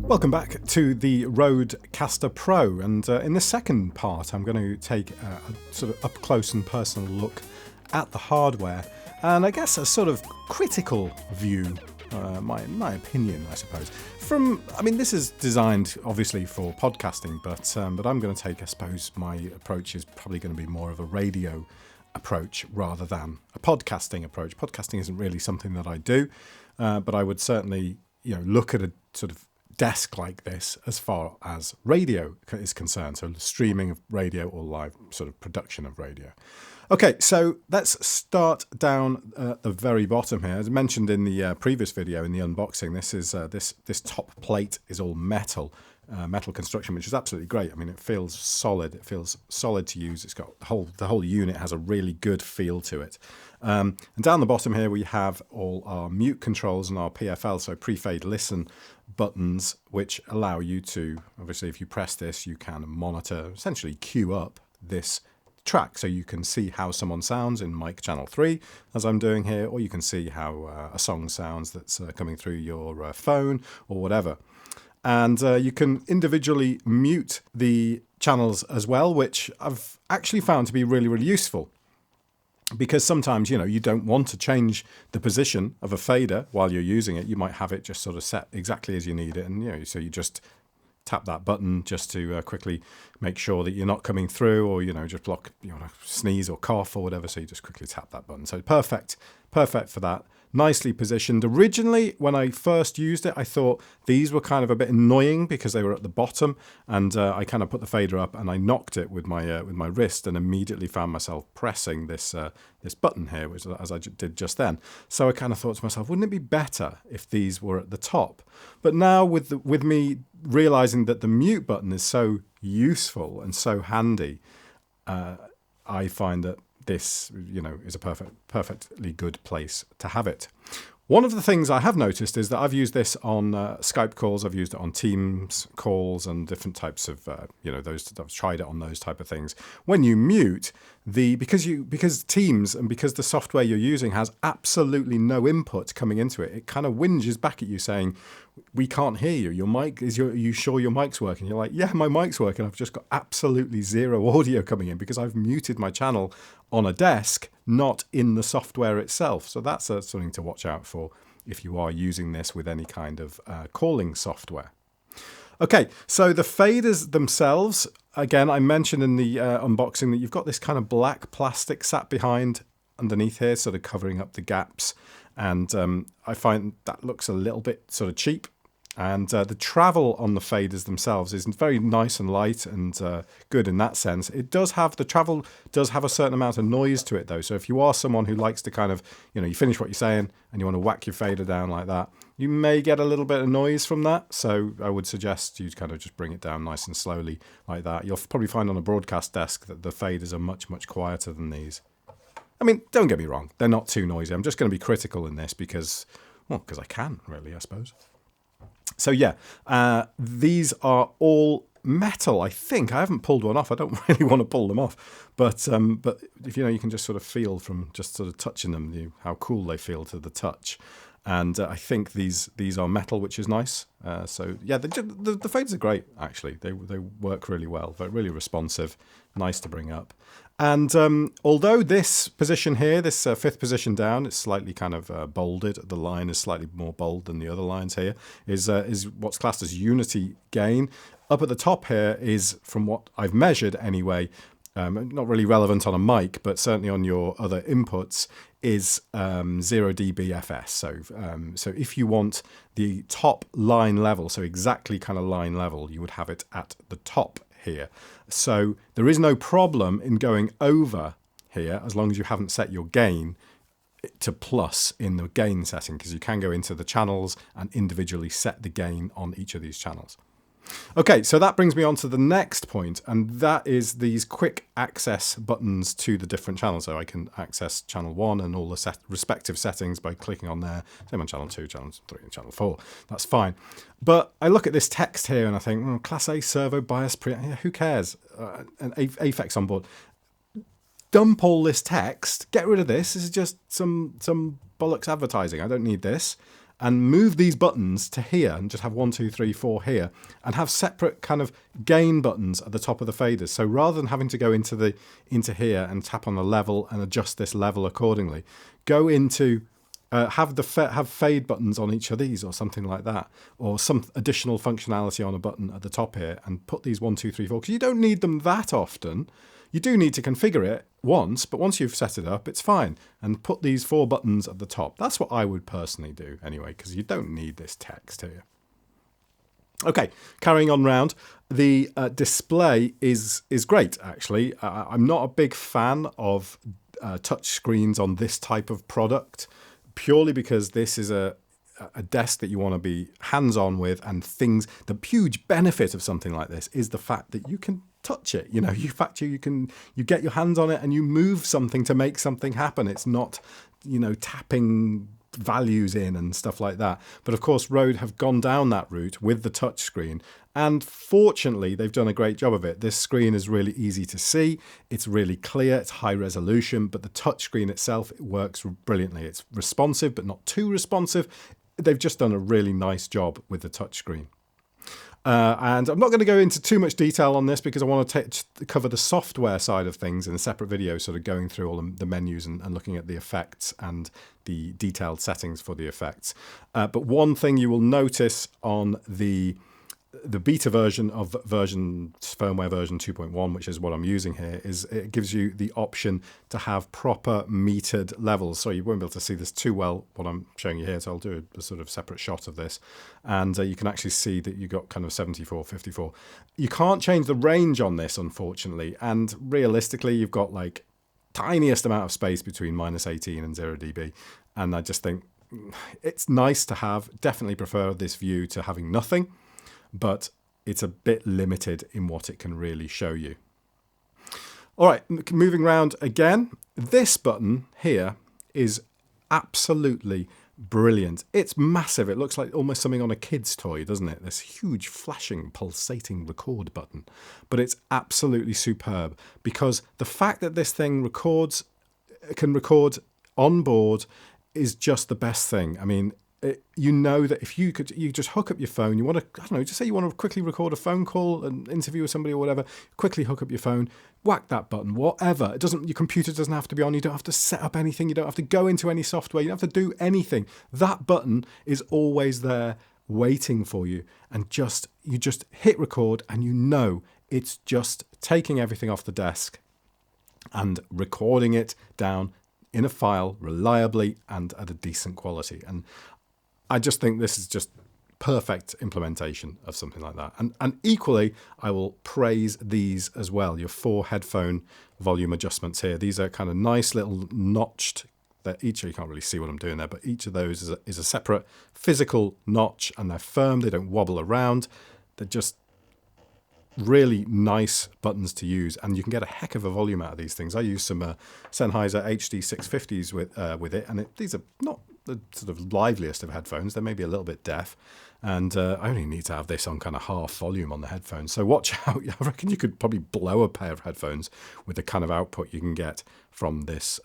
Welcome back to the Rodecaster Pro, and in the second part I'm going to take a sort of up close and personal look at the hardware, and I guess a sort of critical view, my opinion I suppose. This is designed obviously for podcasting, but I'm going to take, I suppose my approach is probably going to be more of a radio approach rather than a podcasting approach. Podcasting isn't really something that I do, but I would certainly look at a sort of desk like this as far as radio is concerned, so streaming of radio or live sort of production of radio. Okay, so let's start down at the very bottom here. As mentioned in the previous video in the unboxing, this is this top plate is all metal construction, which is absolutely great. I mean, it feels solid. It feels solid to use. It's got the whole unit has a really good feel to it. And down the bottom here we have all our mute controls and our PFL, so pre-fade listen buttons, which allow you to, obviously if you press this, you can monitor, essentially queue up this track, so you can see how someone sounds in mic channel 3 as I'm doing here, or you can see how a song sounds that's coming through your phone or whatever. And you can individually mute the channels as well, which I've actually found to be really, really useful. Because sometimes, you don't want to change the position of a fader while you're using it. You might have it just sort of set exactly as you need it. And, so you just tap that button just to quickly make sure that you're not coming through, or, just block, sneeze or cough or whatever. So you just quickly tap that button. So perfect for that. Nicely positioned. Originally, when I first used it, I thought these were kind of a bit annoying because they were at the bottom, and I kind of put the fader up and I knocked it with my wrist, and immediately found myself pressing this button here, which as I did just then. So I kind of thought to myself, wouldn't it be better if these were at the top? But now with me realizing that the mute button is so useful and so handy, I find that this, is a perfectly good place to have it. One of the things I have noticed is that I've used this on Skype calls, I've used it on Teams calls and different types of, I've tried it on those type of things. When you mute, because Teams and because the software you're using has absolutely no input coming into it, it kind of whinges back at you saying, we can't hear you. Your mic, are you sure your mic's working? You're like, yeah, my mic's working. I've just got absolutely zero audio coming in because I've muted my channel on a desk, not in the software itself. So that's something to watch out for if you are using this with any kind of calling software. Okay, so the faders themselves, again, I mentioned in the unboxing that you've got this kind of black plastic sat behind underneath here, sort of covering up the gaps. And I find that looks a little bit sort of cheap. And the travel on the faders themselves is very nice and light and good in that sense. The travel does have a certain amount of noise to it though. So if you are someone who likes to kind of, you finish what you're saying and you want to whack your fader down like that, you may get a little bit of noise from that. So I would suggest you kind of just bring it down nice and slowly like that. You'll probably find on a broadcast desk that the faders are much, much quieter than these. I mean, don't get me wrong, they're not too noisy. I'm just going to be critical in this because I can, really, I suppose. So yeah, these are all metal, I think. I haven't pulled one off. I don't really want to pull them off. But if you can just sort of feel from just sort of touching them, how cool they feel to the touch. And I think these are metal, which is nice. So yeah, the faders are great, actually. They work really well. They're really responsive, nice to bring up. And although this position here, this fifth position down, it's slightly kind of bolded. The line is slightly more bold than the other lines here, is what's classed as unity gain. Up at the top here is, from what I've measured anyway, not really relevant on a mic, but certainly on your other inputs, is 0 dBFS. So if you want the top line level, so exactly kind of line level, you would have it at the top here. So there is no problem in going over here as long as you haven't set your gain to plus in the gain setting, because you can go into the channels and individually set the gain on each of these channels. Okay, so that brings me on to the next point, and that is these quick access buttons to the different channels. So I can access channel 1 and all the respective settings by clicking on there. Same on channel 2, channel 3, and channel 4. That's fine. But I look at this text here and I think, Class A servo bias preamp, who cares? An Aphex on board. Dump all this text. Get rid of this. This is just some bollocks advertising. I don't need this. and move these buttons to here and just have 1, 2, 3, 4 here and have separate kind of gain buttons at the top of the faders. So rather than having to go into here and tap on the level and adjust this level accordingly, go into have fade buttons on each of these or something like that, or some additional functionality on a button at the top here, and put these 1, 2, 3, 4, because you don't need them that often. You do need to configure it once, but once you've set it up, it's fine. And put these 4 buttons at the top. That's what I would personally do anyway, because you don't need this text here. Okay, carrying on round, the display is great, actually. I'm not a big fan of touch screens on this type of product, purely because this is a desk that you want to be hands-on with, and the huge benefit of something like this is the fact that you can touch it. You know, you get your hands on it and you move something to make something happen. It's not, you know, tapping values in and stuff like that. But of course, Rode have gone down that route with the touch screen, and fortunately they've done a great job of it. This screen is really easy to see, it's really clear, it's high resolution, but the touch screen itself, it works brilliantly. It's responsive but not too responsive. They've just done a really nice job with the touch screen. And I'm not going to go into too much detail on this because I want to cover the software side of things in a separate video, sort of going through all the menus and looking at the effects and the detailed settings for the effects. But one thing you will notice on the beta version of firmware version 2.1, which is what I'm using here, is it gives you the option to have proper metered levels. So you won't be able to see this too well, what I'm showing you here, so I'll do a sort of separate shot of this. And you can actually see that you got kind of 74, 54. You can't change the range on this, unfortunately. And realistically, you've got like tiniest amount of space between -18 and 0 dB. And I just think it's nice to have. Definitely prefer this view to having nothing, but it's a bit limited in what it can really show you. All right, moving around again, this button here is absolutely brilliant. It's massive. It looks like almost something on a kid's toy, doesn't it? This huge flashing, pulsating record button. But it's absolutely superb, because the fact that this thing can record on board is just the best thing. I mean, you know that if you just hook up your phone, you want to, I don't know, just say you want to quickly record a phone call, an interview with somebody or whatever, quickly hook up your phone, whack that button, whatever. Your computer doesn't have to be on, you don't have to set up anything, you don't have to go into any software, you don't have to do anything. That button is always there waiting for you, and you just hit record, and you know it's just taking everything off the desk and recording it down in a file reliably and at a decent quality. And I just think this is just perfect implementation of something like that. And equally, I will praise these as well. Your 4 headphone volume adjustments here. These are kind of nice little notched. You can't really see what I'm doing there, but each of those is a separate physical notch, and they're firm. They don't wobble around. They're just really nice buttons to use, and you can get a heck of a volume out of these things. I use some Sennheiser HD 650s with it, and these are not the sort of liveliest of headphones. They may be a little bit deaf, and I only need to have this on kind of half volume on the headphones. So watch out. I reckon you could probably blow a pair of headphones with the kind of output you can get from this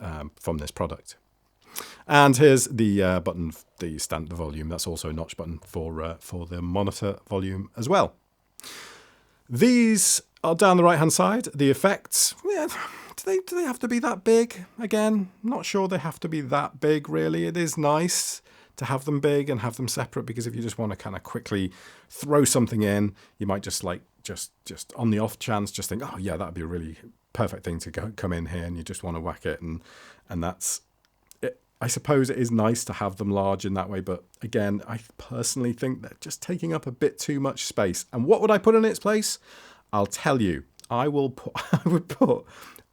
product. And here's the button, the volume. That's also a notch button for the monitor volume as well. These are down the right hand side. The effects, yeah, do they have to be that big? Again, not sure they have to be that big, really. It is nice to have them big and have them separate, because if you just want to kind of quickly throw something in, you might just on the off chance just think, oh yeah, that'd be a really perfect thing to come in here, and you just want to whack it, and that's it. I suppose it is nice to have them large in that way, but again, I personally think they're just taking up a bit too much space. And what would I put in its place? I'll tell you. I would put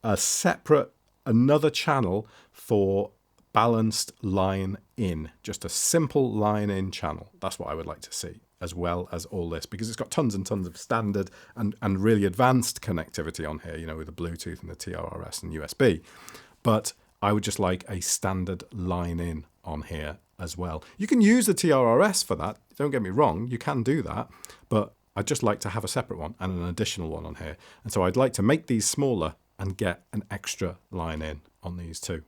a separate, another channel for balanced line in, just a simple line in channel. That's what I would like to see, as well as all this, because it's got tons and tons of standard and really advanced connectivity on here, you know, with the Bluetooth and the TRRS and USB. But I would just like a standard line in on here as well. You can use the TRRS for that. Don't get me wrong, you can do that, but I'd just like to have a separate one and an additional one on here. And so I'd like to make these smaller and get an extra line in on these too.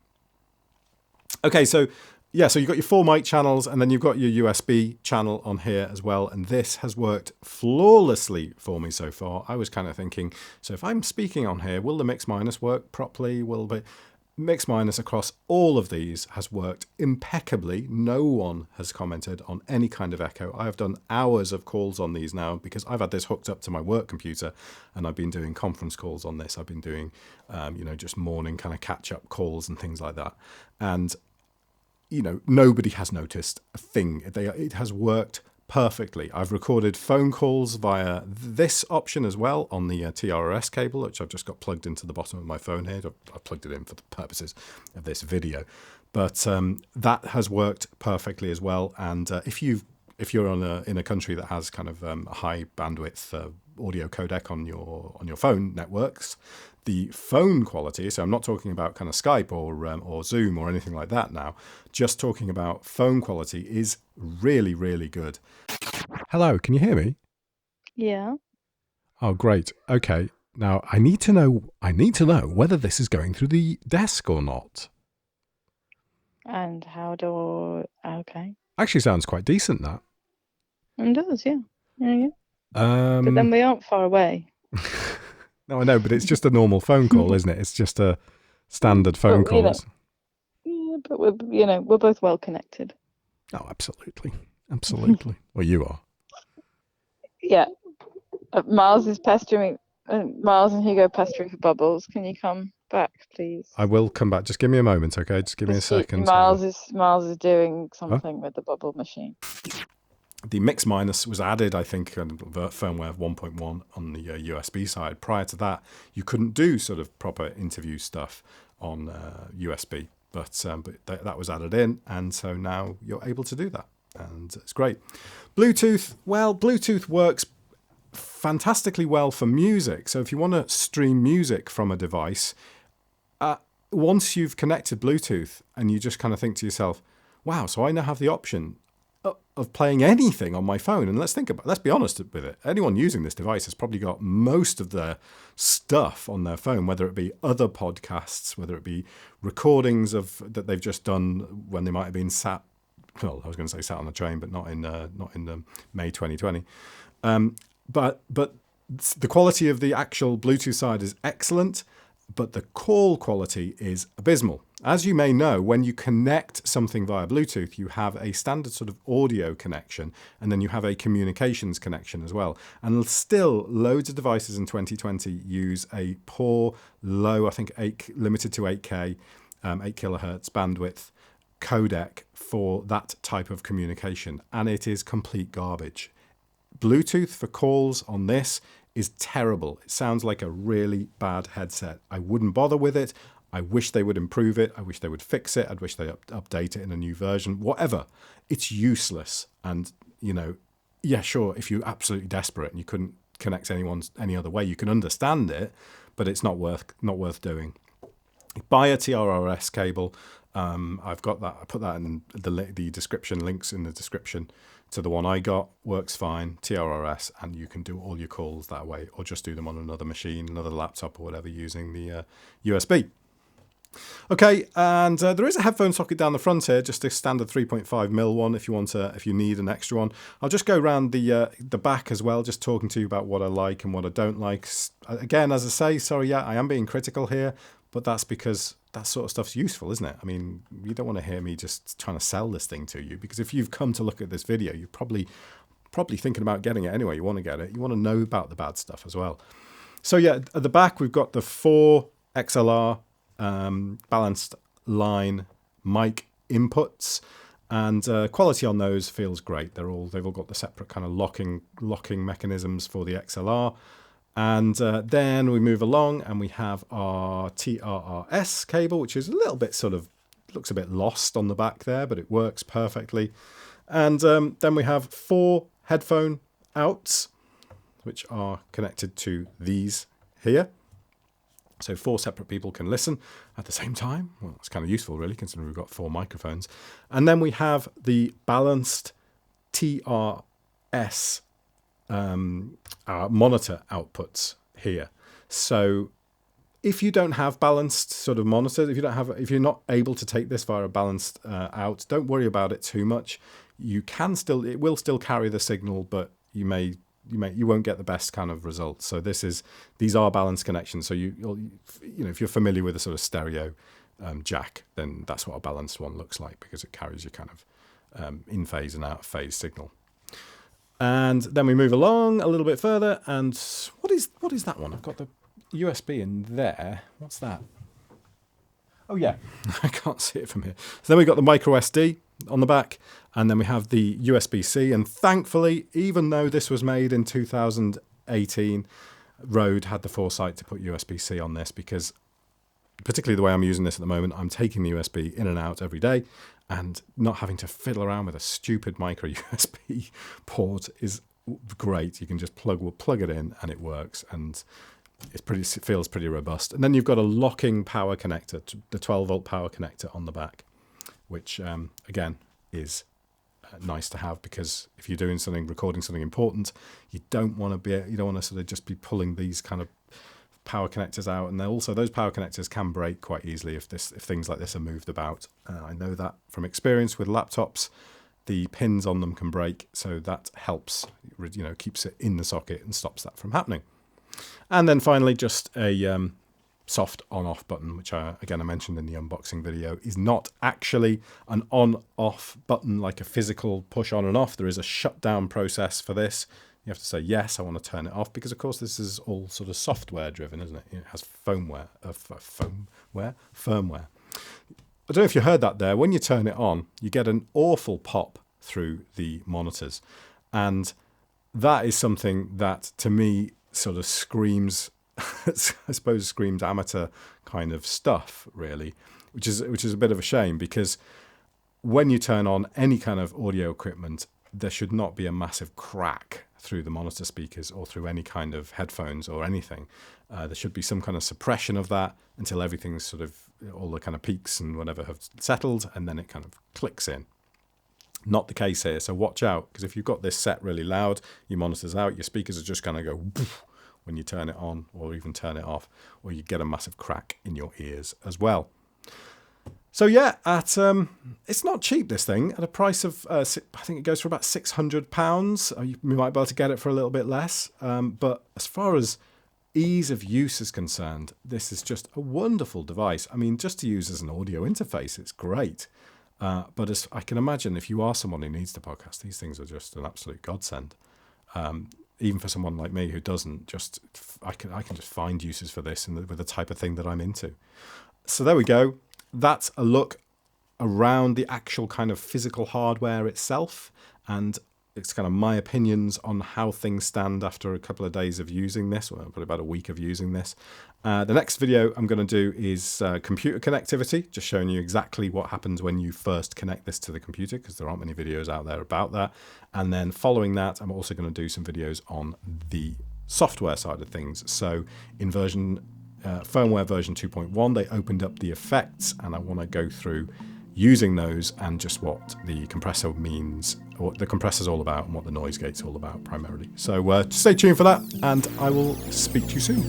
Okay, so yeah, so you've got your 4 mic channels, and then you've got your USB channel on here as well. And this has worked flawlessly for me so far. I was kind of thinking, so if I'm speaking on here, will the mix minus work properly? Will the mix minus across all of these has worked impeccably. No one has commented on any kind of echo. I have done hours of calls on these now because I've had this hooked up to my work computer, and I've been doing conference calls on this. I've been doing, just morning kind of catch up calls and things like that. And nobody has noticed a thing. It has worked perfectly. I've recorded phone calls via this option as well on the TRRS cable, which I've just got plugged into the bottom of my phone here. I've plugged it in for the purposes of this video. But that has worked perfectly as well. And if you're in a country that has kind of a high bandwidth audio codec on your phone networks, the phone quality, so I'm not talking about kind of Skype or Zoom or anything like that now, just talking about phone quality is really, really good. Hello, can you hear me? Yeah. Oh, great. Okay. Now I need to know whether this is going through the desk or not. And okay. Actually sounds quite decent, that. It does, yeah. Yeah. But then we aren't far away. No, I know, but it's just a normal phone call, isn't it? It's just a standard phone call. Yeah, but we're both well connected. Oh, absolutely. Absolutely. Well, you are. Yeah. Miles is pestering. Miles and Hugo pestering for Bubbles. Can you come back, please? I will come back. Just give me a moment, okay? Just give me a second. Miles is doing something with the bubble machine. The mix minus was added, I think, on firmware 1.1 on the USB side. Prior to that, you couldn't do sort of proper interview stuff on USB, but that was added in, and so now you're able to do that, and it's great. Bluetooth, well, Bluetooth works fantastically well for music. So if you want to stream music from a device, once you've connected Bluetooth and you just kind of think to yourself, wow, so I now have the option of playing anything on my phone. And let's be honest with it. Anyone using this device has probably got most of their stuff on their phone, whether it be other podcasts, whether it be recordings that they've just done when they might have been sat on the train, but not in May 2020. But the quality of the actual Bluetooth side is excellent, but the call quality is abysmal. As you may know, when you connect something via Bluetooth, you have a standard sort of audio connection, and then you have a communications connection as well. And still, loads of devices in 2020 use a poor, low, I think limited to 8K, 8 kilohertz bandwidth codec for that type of communication, and it is complete garbage. Bluetooth for calls on this is terrible. It sounds like a really bad headset. I wouldn't bother with it. I wish they would improve it. I wish they would fix it. I'd wish they update it in a new version. Whatever. It's useless. And, yeah, sure, if you're absolutely desperate and you couldn't connect any other way, you can understand it, but it's not worth doing. Buy a TRRS cable. I've got that. I put that in the description, links in the description to the one I got. Works fine, TRRS, and you can do all your calls that way, or just do them on another machine, another laptop or whatever, using the USB. Okay, and there is a headphone socket down the front here, just a standard 3.5mm one if you need an extra one. I'll just go around the back as well, just talking to you about what I like and what I don't like. Again, as I say, sorry, yeah, I am being critical here, but that's because that sort of stuff's useful, isn't it? I mean, you don't want to hear me just trying to sell this thing to you, because if you've come to look at this video, you're probably thinking about getting it anyway. You want to get it. You want to know about the bad stuff as well. So yeah, at the back, we've got the 4 XLR balanced line mic inputs, and quality on those feels great. They've all got the separate kind of locking mechanisms for the XLR. And then we move along and we have our TRRS cable, which is a little bit looks a bit lost on the back there, but it works perfectly. And then we have 4 headphone outs, which are connected to these here. So 4 separate people can listen at the same time. Well, it's kind of useful, really, considering we've got 4 microphones. And then we have the balanced TRS monitor outputs here. So If you don't have balanced sort of monitors, if you're not able to take this via a balanced out, don't worry about it too much. It will still carry the signal, but you won't get the best kind of results. So these are balanced connections. So if you're familiar with a sort of stereo jack, then that's what a balanced one looks like, because it carries your kind of in phase and out of phase signal. And then we move along a little bit further, and what is that one? I've got the USB in there. What's that? Oh yeah, I can't see it from here. So then we've got the micro SD on the back, and then we have the USB-C. And thankfully, even though this was made in 2018, Rode had the foresight to put USB-C on this, because particularly the way I'm using this at the moment, I'm taking the USB in and out every day, and not having to fiddle around with a stupid micro USB port is great. You can just plug it in and it works, and it feels pretty robust. And then you've got a locking power connector, the 12-volt power connector on the back, which again is nice to have, because if you're doing recording something important, you don't want to sort of just be pulling these kind of power connectors out. And also those power connectors can break quite easily if things like this are moved about. I know that from experience with laptops. The pins on them can break, so that helps, keeps it in the socket and stops that from happening. And then finally, just a soft on-off button, which I mentioned in the unboxing video, is not actually an on-off button like a physical push on and off. There is a shutdown process for this. You have to say, yes, I want to turn it off, because of course this is all sort of software driven, isn't it? It has firmware. I don't know if you heard that there. When you turn it on, you get an awful pop through the monitors. And that is something that, to me, sort of screams, I suppose, screams amateur kind of stuff, really, which is a bit of a shame, because when you turn on any kind of audio equipment, there should not be a massive crack through the monitor speakers or through any kind of headphones or anything. There should be some kind of suppression of that until everything's sort of, all the kind of peaks and whatever have settled, and then it kind of clicks in. Not the case here, so watch out, because if you've got this set really loud, your monitor's out, your speakers are just going to go poof when you turn it on or even turn it off, or you get a massive crack in your ears as well. So yeah, it's not cheap, this thing, at a price of, I think it goes for about £600. You might be able to get it for a little bit less, but as far as ease of use is concerned, this is just a wonderful device. I mean, just to use as an audio interface, it's great. But as I can imagine, if you are someone who needs to podcast, these things are just an absolute godsend. Even for someone like me who doesn't, I can just find uses for this with the type of thing that I'm into. So there we go. That's a look around the actual kind of physical hardware itself, and it's kind of my opinions on how things stand after a couple of days of using this, or probably about a week of using this. The next video I'm going to do is computer connectivity, just showing you exactly what happens when you first connect this to the computer, because there aren't many videos out there about that. And then following that, I'm also going to do some videos on the software side of things. So in firmware version 2.1, they opened up the effects, and I want to go through using those and just what the compressor means, what the compressor's all about, and what the noise gate's all about primarily. So stay tuned for that, and I will speak to you soon.